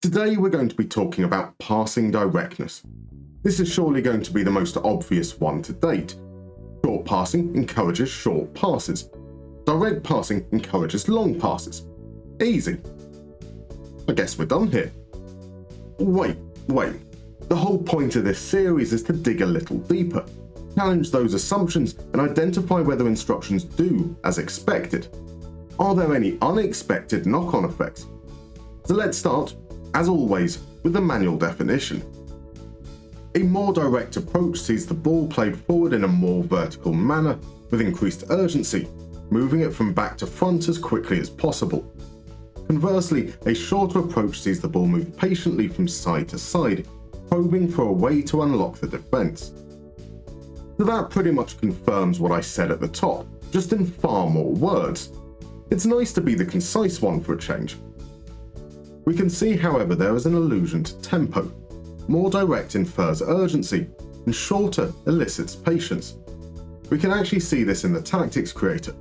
Today we're going to be talking about passing directness. This is surely going to be the most obvious one to date. Short passing encourages short passes. Direct passing encourages long passes. Easy. I guess we're done here. Wait. The whole point of this series is to dig a little deeper, challenge those assumptions and identify whether instructions do as expected. Are there any unexpected knock-on effects? So let's start, as always, with the manual definition. A more direct approach sees the ball played forward in a more vertical manner with increased urgency, moving it from back to front as quickly as possible. Conversely, a shorter approach sees the ball move patiently from side to side, probing for a way to unlock the defense. So that pretty much confirms what I said at the top, just in far more words. It's nice to be the concise one for a change. We can see, however, there is an allusion to tempo. More direct infers urgency, and shorter elicits patience. We can actually see this in the tactics creator.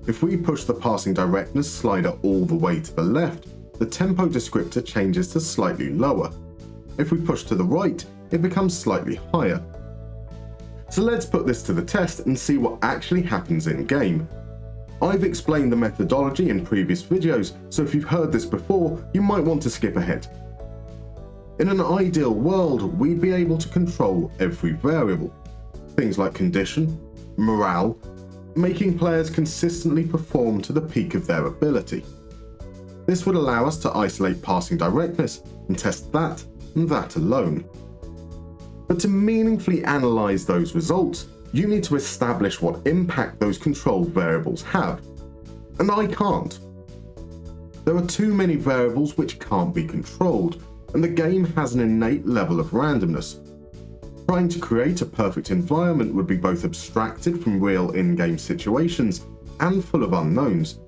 If we push the passing directness slider all the way to the left, the tempo descriptor changes to slightly lower. If we push to the right, it becomes slightly higher. So let's put this to the test and see what actually happens in game. I've explained the methodology in previous videos, so if you've heard this before, you might want to skip ahead. In an ideal world, we'd be able to control every variable. Things like condition, morale, making players consistently perform to the peak of their ability. This would allow us to isolate passing directness and test that and that alone. But to meaningfully analyze those results, you need to establish what impact those controlled variables have. And I can't. There are too many variables which can't be controlled, and the game has an innate level of randomness. Trying to create a perfect environment would be both abstracted from real in-game situations and full of unknowns,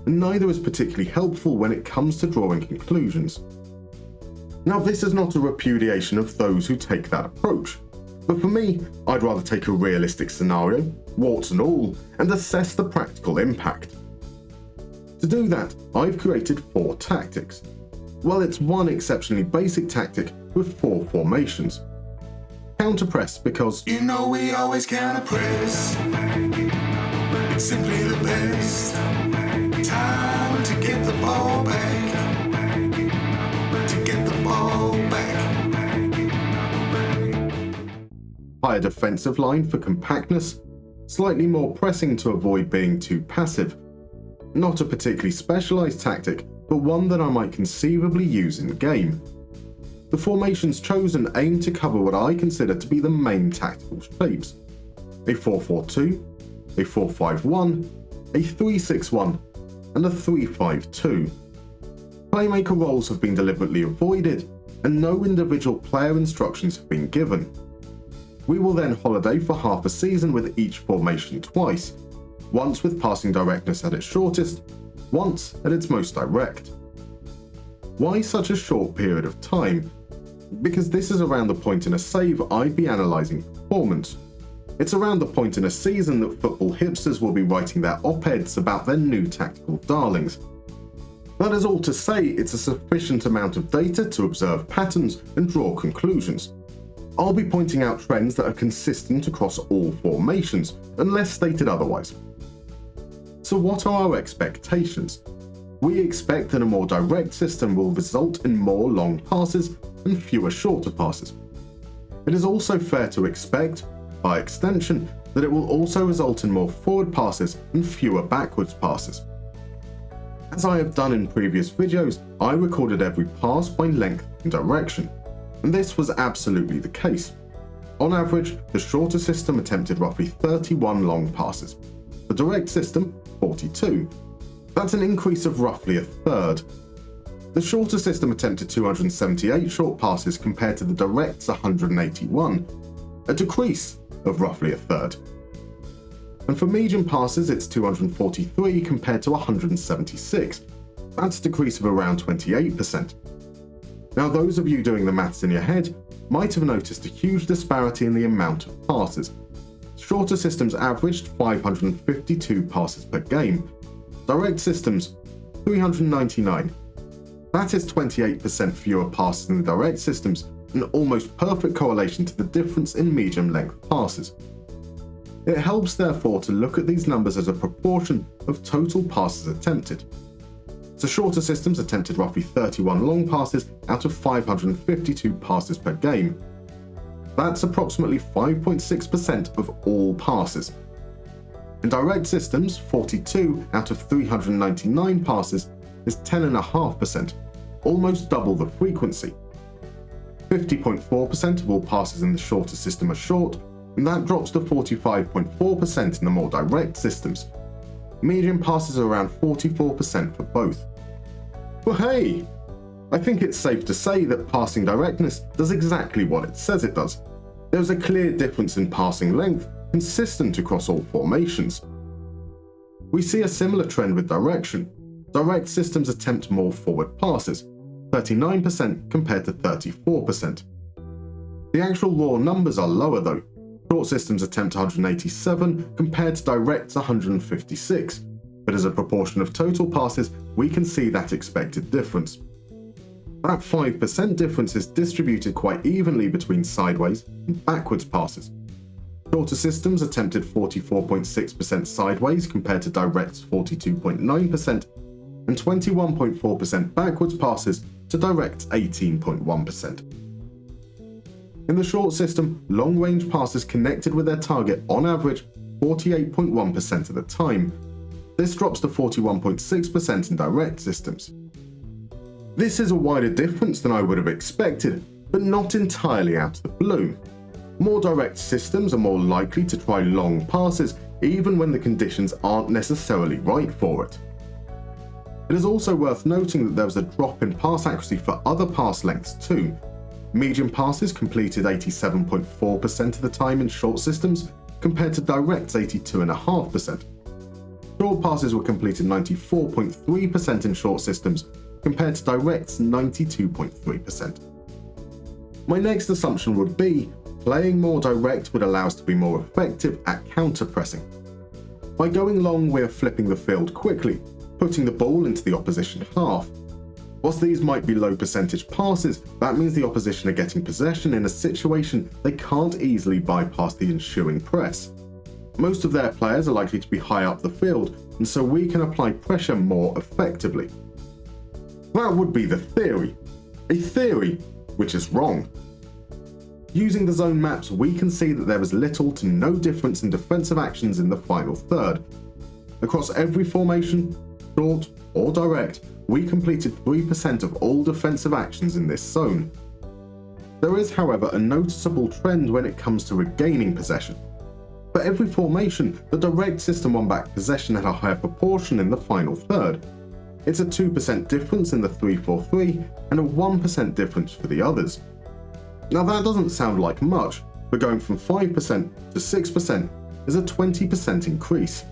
and neither is particularly helpful when it comes to drawing conclusions. Now, this is not a repudiation of those who take that approach, but for me, I'd rather take a realistic scenario, warts and all, and assess the practical impact. To do that, I've created 4 tactics. Well, it's one exceptionally basic tactic with 4 formations. Counter-press because you know we always counter-press. It's simply the best. Time to get the ball back. To get the ball back. higher defensive line for compactness, slightly more pressing to avoid being too passive. Not a particularly specialised tactic, but one that I might conceivably use in game. The formations chosen aim to cover what I consider to be the main tactical shapes: a 4-4-2, a 4-5-1, a 3-6-1, and a 3-5-2. Playmaker roles have been deliberately avoided, and no individual player instructions have been given. We will then holiday for half a season with each formation twice, once with passing directness at its shortest, once at its most direct. Why such a short period of time? Because this is around the point in a save I'd be analysing performance. It's around the point in a season that football hipsters will be writing their op-eds about their new tactical darlings. That is all to say, it's a sufficient amount of data to observe patterns and draw conclusions. I'll be pointing out trends that are consistent across all formations, unless stated otherwise. So what are our expectations? We expect that a more direct system will result in more long passes and fewer shorter passes. It is also fair to expect, by extension, that it will also result in more forward passes and fewer backwards passes. As I have done in previous videos, I recorded every pass by length and direction, and this was absolutely the case. On average, the shorter system attempted roughly 31 long passes, the direct system 42. That's an increase of roughly a third. The shorter system attempted 278 short passes compared to the direct's 181, a decrease of roughly a third. And for medium passes, it's 243 compared to 176. That's a decrease of around 28%. Now, those of you doing the maths in your head might have noticed a huge disparity in the amount of passes. Shorter systems averaged 552 passes per game. Direct systems, 399. That is 28% fewer passes in the direct systems, an almost perfect correlation to the difference in medium-length passes. It helps therefore to look at these numbers as a proportion of total passes attempted. So shorter systems attempted roughly 31 long passes out of 552 passes per game. That's approximately 5.6% of all passes. In direct systems, 42 out of 399 passes is 10.5%, almost double the frequency. 50.4% of all passes in the shorter system are short, and that drops to 45.4% in the more direct systems. Medium passes are around 44% for both. Well, hey! I think it's safe to say that passing directness does exactly what it says it does. There's a clear difference in passing length, consistent across all formations. We see a similar trend with direction. Direct systems attempt more forward passes, 39% compared to 34%. The actual raw numbers are lower though. Short systems attempt 187 compared to direct's 156, but as a proportion of total passes, we can see that expected difference. That 5% difference is distributed quite evenly between sideways and backwards passes. Shorter systems attempted 44.6% sideways compared to direct's 42.9%, and 21.4% backwards passes to direct's 18.1%. In the short system, long-range passes connected with their target on average 48.1% of the time. This drops to 41.6% in direct systems. This is a wider difference than I would have expected, but not entirely out of the blue. More direct systems are more likely to try long passes even when the conditions aren't necessarily right for it. It is also worth noting that there was a drop in pass accuracy for other pass lengths too. Medium passes completed 87.4% of the time in short systems, compared to direct's 82.5%. Short passes were completed 94.3% in short systems, compared to direct's 92.3%. My next assumption would be, playing more direct would allow us to be more effective at counter-pressing. By going long, we are flipping the field quickly, putting the ball into the opposition half. Whilst these might be low percentage passes, that means the opposition are getting possession in a situation they can't easily bypass the ensuing press. Most of their players are likely to be high up the field, and so we can apply pressure more effectively. That would be the theory. A theory which is wrong. Using the zone maps, we can see that there was little to no difference in defensive actions in the final third. Across every formation, short or direct, we completed 3% of all defensive actions in this zone. There is, however, a noticeable trend when it comes to regaining possession. For every formation, the direct system won back possession at a higher proportion in the final third. It's a 2% difference in the 3-4-3 and a 1% difference for the others. Now that doesn't sound like much, but going from 5% to 6% is a 20% increase.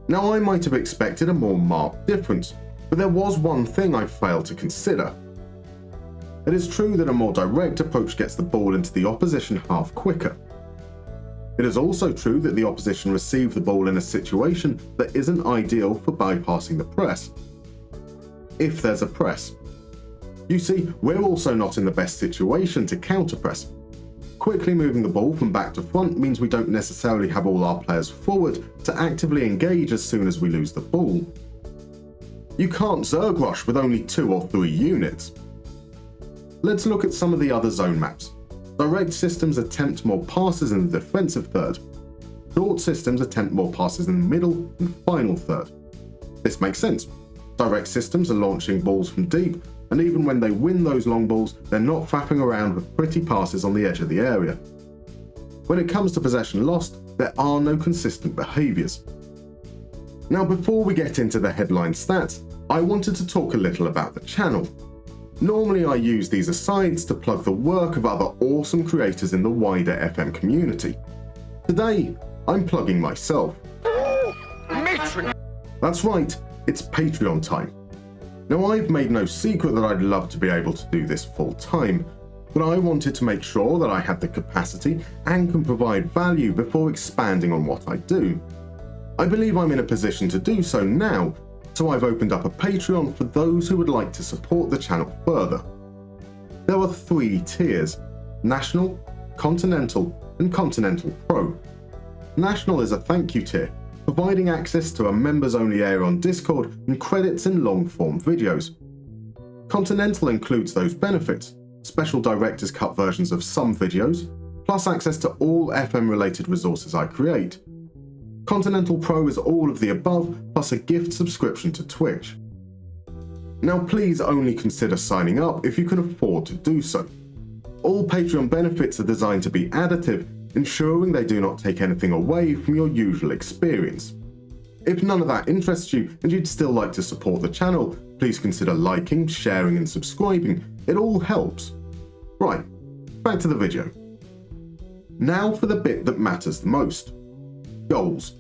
Now I might have expected a more marked difference, but there was one thing I failed to consider. It is true that a more direct approach gets the ball into the opposition half quicker. It is also true that the opposition receive the ball in a situation that isn't ideal for bypassing the press. If there's a press. You see, we're also not in the best situation to counter-press. Quickly moving the ball from back to front means we don't necessarily have all our players forward to actively engage as soon as we lose the ball. You can't Zerg rush with only 2 or 3 units. Let's look at some of the other zone maps. Direct systems attempt more passes in the defensive third. Short systems attempt more passes in the middle and final third. This makes sense. Direct systems are launching balls from deep, and even when they win those long balls, they're not faffing around with pretty passes on the edge of the area. When it comes to possession lost, there are no consistent behaviours. Now, before we get into the headline stats, I wanted to talk a little about the channel. Normally I use these asides to plug the work of other awesome creators in the wider FM community. Today, I'm plugging myself. That's right, it's Patreon time. Now, I've made no secret that I'd love to be able to do this full time, but I wanted to make sure that I had the capacity and can provide value before expanding on what I do. I believe I'm in a position to do so now, so I've opened up a Patreon for those who would like to support the channel further. There are 3 tiers: National, Continental, and Continental Pro. National is a thank you tier, providing access to a members-only area on Discord and credits in long-form videos. Continental includes those benefits: special director's cut versions of some videos, plus access to all FM-related resources I create. Continental Pro is all of the above, plus a gift subscription to Twitch. Now please only consider signing up if you can afford to do so. All Patreon benefits are designed to be additive, ensuring they do not take anything away from your usual experience. If none of that interests you and you'd still like to support the channel, please consider liking, sharing and subscribing. It all helps. Right, back to the video. Now for the bit that matters the most. Goals.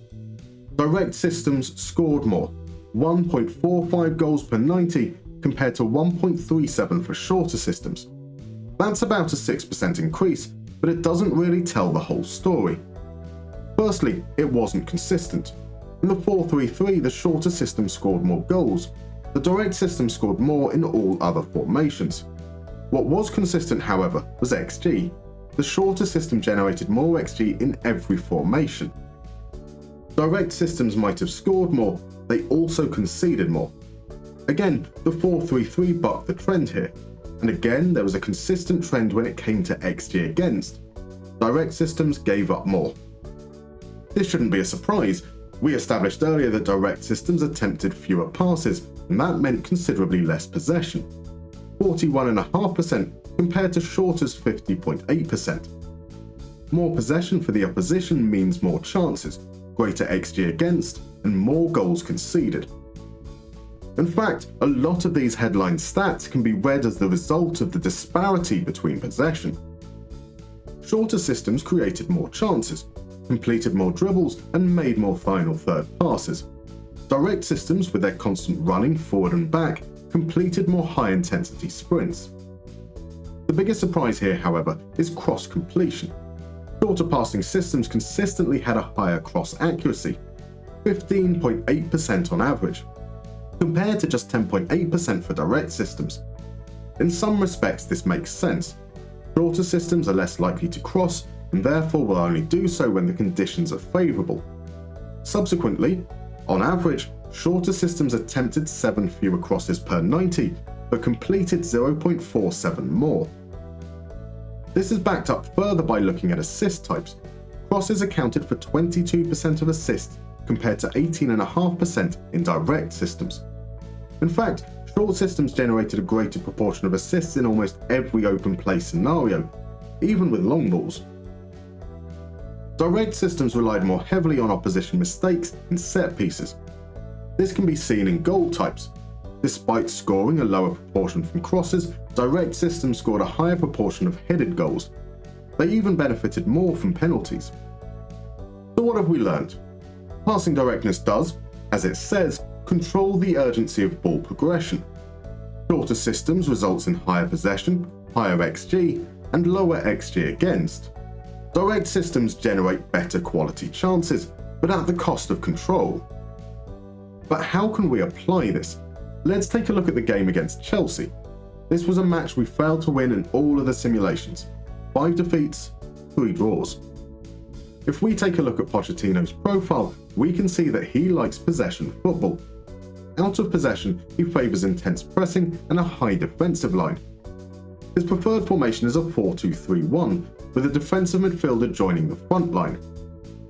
Direct Systems scored more, 1.45 goals per 90 compared to 1.37 for shorter systems. That's about a 6% increase, but it doesn't really tell the whole story. Firstly, it wasn't consistent. In the 4-3-3, the shorter system scored more goals. The direct system scored more in all other formations. What was consistent, however, was XG. The shorter system generated more XG in every formation. Direct systems might have scored more, they also conceded more. Again, the 4-3-3 bucked the trend here, and again there was a consistent trend when it came to XG against. Direct systems gave up more. This shouldn't be a surprise. We established earlier that direct systems attempted fewer passes, and that meant considerably less possession. 41.5% compared to shorter's 50.8%. More possession for the opposition means more chances, greater XG against, and more goals conceded. In fact, a lot of these headline stats can be read as the result of the disparity between possession. Shorter systems created more chances, completed more dribbles, and made more final third passes. Direct systems, with their constant running forward and back, completed more high-intensity sprints. The biggest surprise here, however, is cross completion. Shorter passing systems consistently had a higher cross accuracy, 15.8% on average, compared to just 10.8% for direct systems. In some respects this makes sense. Shorter systems are less likely to cross, and therefore will only do so when the conditions are favourable. Subsequently, on average, shorter systems attempted 7 fewer crosses per 90, but completed 0.47 more. This is backed up further by looking at assist types. Crosses accounted for 22% of assists compared to 18.5% in direct systems. In fact, short systems generated a greater proportion of assists in almost every open play scenario, even with long balls. Direct systems relied more heavily on opposition mistakes and set pieces. This can be seen in goal types. Despite scoring a lower proportion from crosses, direct systems scored a higher proportion of headed goals. They even benefited more from penalties. So what have we learned? Passing directness does, as it says, control the urgency of ball progression. Shorter systems results in higher possession, higher XG, and lower XG against. Direct systems generate better quality chances, but at the cost of control. But how can we apply this? Let's take a look at the game against Chelsea. This was a match we failed to win in all of the simulations. 5 defeats, 3 draws. If we take a look at Pochettino's profile, we can see that he likes possession football. Out of possession, he favours intense pressing and a high defensive line. His preferred formation is a 4-2-3-1, with a defensive midfielder joining the front line.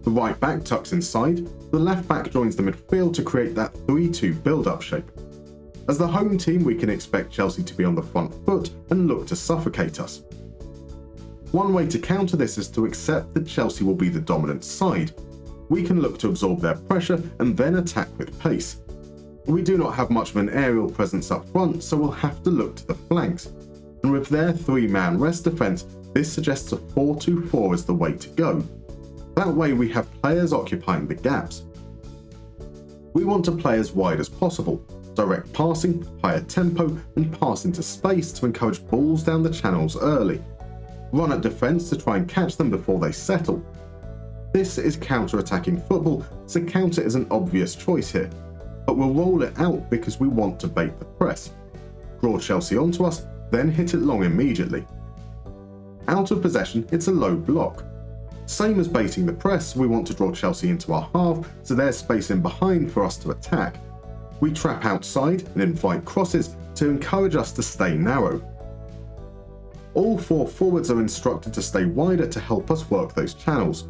The right back tucks inside, the left back joins the midfield to create that 3-2 build-up shape. As the home team, we can expect Chelsea to be on the front foot and look to suffocate us. One way to counter this is to accept that Chelsea will be the dominant side. We can look to absorb their pressure and then attack with pace. We do not have much of an aerial presence up front, so we'll have to look to the flanks. And with their 3-man rest defence, this suggests a 4-2-4 is the way to go. That way we have players occupying the gaps. We want to play as wide as possible, direct passing, higher tempo, and pass into space to encourage balls down the channels early. Run at defence to try and catch them before they settle. This is counter-attacking football, so counter is an obvious choice here. but we'll roll it out because we want to bait the press. Draw Chelsea onto us, then hit it long immediately. Out of possession, it's a low block. Same as baiting the press, we want to draw Chelsea into our half, so there's space in behind for us to attack. We trap outside and invite crosses to encourage us to stay narrow. All 4 forwards are instructed to stay wider to help us work those channels.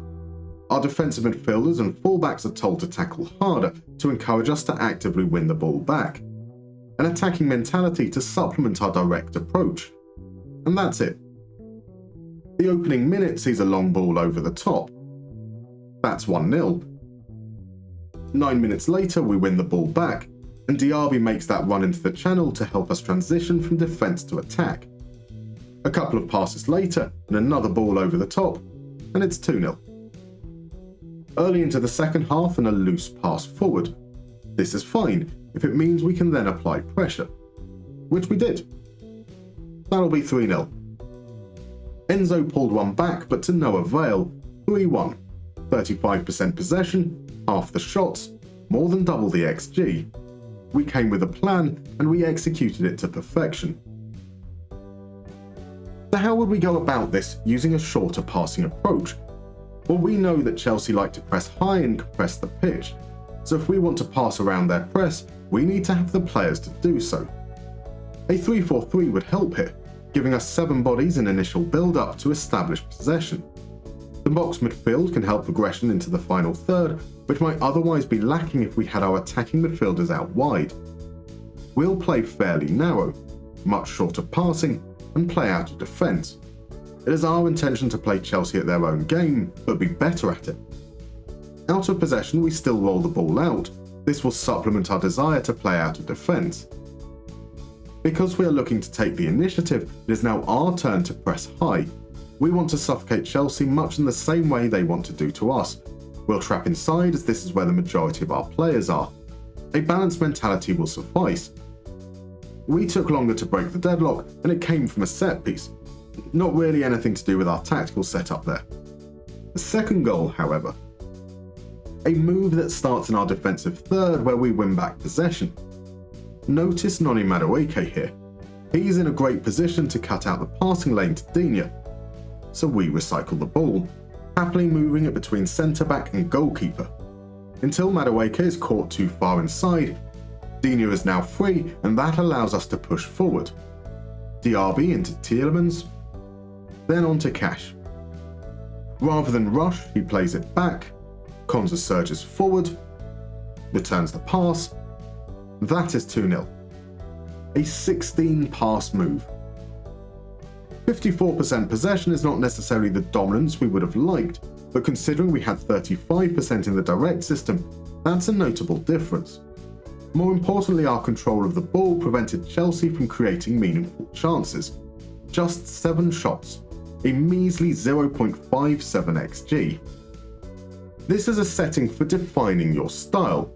Our defensive midfielders and fullbacks are told to tackle harder to encourage us to actively win the ball back. An attacking mentality to supplement our direct approach. And that's it. The opening minute sees a long ball over the top. That's 1-0. 9 minutes later, we win the ball back, and Diaby makes that run into the channel to help us transition from defence to attack. A couple of passes later, and another ball over the top, and it's 2-0. Early into the second half and a loose pass forward. This is fine if it means we can then apply pressure, which we did. That'll be 3-0. Enzo pulled one back, but to no avail. 3-1. 35% possession, half the shots, more than double the XG. We came with a plan and we executed it to perfection. So how would we go about this using a shorter passing approach? Well, we know that Chelsea like to press high and compress the pitch, so if we want to pass around their press, we need to have the players to do so. A 3-4-3 would help here, giving us 7 bodies in initial build-up to establish possession. The box midfield can help progression into the final third, which might otherwise be lacking if we had our attacking midfielders out wide. We'll play fairly narrow, much shorter passing, and play out of defence. It is our intention to play Chelsea at their own game, but be better at it. Out of possession, we still roll the ball out. This will supplement our desire to play out of defence. Because we are looking to take the initiative, it is now our turn to press high. We want to suffocate Chelsea much in the same way they want to do to us. We'll trap inside as this is where the majority of our players are. A balanced mentality will suffice. We took longer to break the deadlock and it came from a set piece. Not really anything to do with our tactical setup there. The second goal, however, a move that starts in our defensive third where we win back possession. Notice Noni Madueke here. He's in a great position to cut out the passing lane to Digne. So we recycle the ball, happily moving it between centre-back and goalkeeper. Until Madueke is caught too far inside, Digne is now free and that allows us to push forward. Diaby into Tielemans, then on to Cash. Rather than rush, he plays it back, Konza surges forward, returns the pass. That is 2-0. A 16-pass move. 54% possession is not necessarily the dominance we would have liked, but considering we had 35% in the direct system, that's a notable difference. More importantly, our control of the ball prevented Chelsea from creating meaningful chances. Just 7 shots, a measly 0.57 XG. This is a setting for defining your style.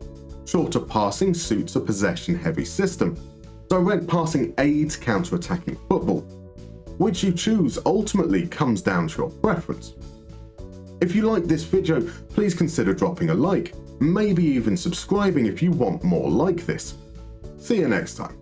Shorter passing suits a possession-heavy system. Direct passing aids counter-attacking football. Which you choose ultimately comes down to your preference. If you like this video, please consider dropping a like, maybe even subscribing if you want more like this. See you next time.